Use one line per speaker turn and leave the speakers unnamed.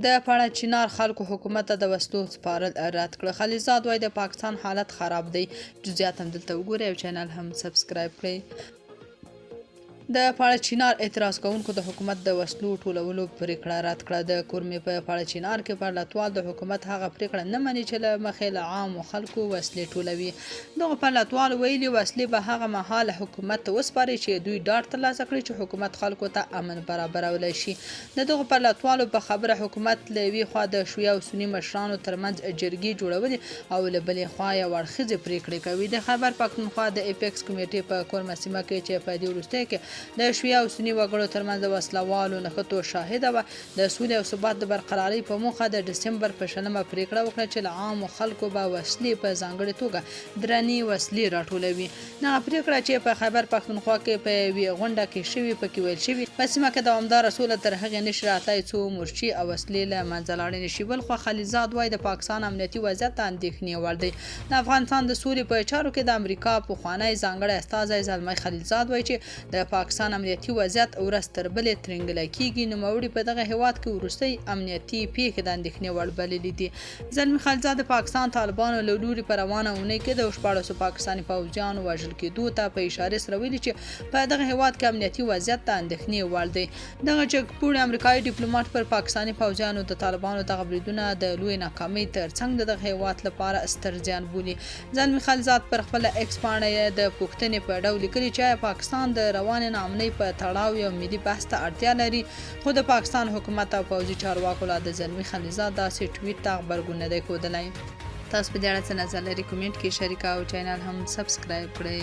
د پاړه چنار خلکو حکومت ته د وسلو سپارل رد کړ. خلیزاد وایي د پاکستان حالت خراب دی. جزئیات هم دلته وګورئ او چینل هم سبسکرایب کړئ. د پاړه چنار اعتراض کوونکو د حکومت د وسلو ټولولو پریکړه رد کړه. د کورمې په پاړه چنار کې پرلتوال د حکومت هغه پریکړه نه مني چې له مخې له عامو خلکو وسلې ټولوي. دغه پرلتوال ویلي وسلې به هغه مهال حکومت ته وسپاري چې دوی ډاډ ترلاسه کړي چې حکومت خلکو ته امن برابرولی شي. د دغو پرلتوالو په خبره حکومت له یوې خوا د شیعه او سني مشرانو ترمنځ جرګې جوړولې او له بلې خوا یې اړخیزې پریکړې کوي. د خیبر پښتونخوا د اپیکس کمیټې په کورمه سیمه کې چې په دې وروستیو کې د شیعه او سني وګړو ترمنځ د وسلوالو نښتو شاهده وه، د سولې او ثبات د برقرارۍ په موخه د ډسمبر په 20 پریکړه وکړه چې له عامو خلکو به وسلې په ځانګړې توګه درنې وسلې راټولوي. دغه پریکړه چې په خیبر پښتونخوا کې په یوې غونډه کې شوې پکې ویل شوي په سیمه کې دوامداره سوله تر هغې نشي راتلی څو مورچې او وسلې له منځه لاړې نه شي. بلخوا خلیزاد وایي د پاکستان امنیتي وضعیت ته اندېښنې وړ دی. د افغانستان د سولې په چارو کې د امریکا پخوانی ځانګړی استازی زلمی خلیزاد وایي چې د پاکستان امنیتي وضعیت ورځ تر بلې ترنګله کېږي. نوموړي په دغه هېواد کې وروستۍ امنیتي پیښې د اندېښنې وړ بللې دي. زلمي خلیزاد د پاکستان طالبانو له لوري په روانه اونۍ کې د 14 پاکستاني پوځیانو وژل کېدو ته په اشارې سره ویلي چې په دغه هېواد کې امنیتي وضعیت ته اندېښنې وړ دی. دغه جګپوړی امریکایي ډیپلوماټ پر پاکستاني پوځیانو د طالبانو دغه بریدونه د لوی ناکامۍ ترڅنګ د دغه هېواد لپاره ستر زیان بولي. زلمي خلیزاد پر خپله ایکس پاڼه د پوښتنې په ډول لیکلي چې آیا پاکستان د روانې ناامنۍ په تړاو یو ملي بحث ته اړتیا لري، خو د پاکستان حکومت او پوځي چارواکو لا د زلمي خلیزاد داسې ټویټ ته غبرګون نه دی ښودلی. تاسو په دې اړه څه نظر لرئ؟ کومنټ کې شریک او چینل هم سبسکرایب کړئ.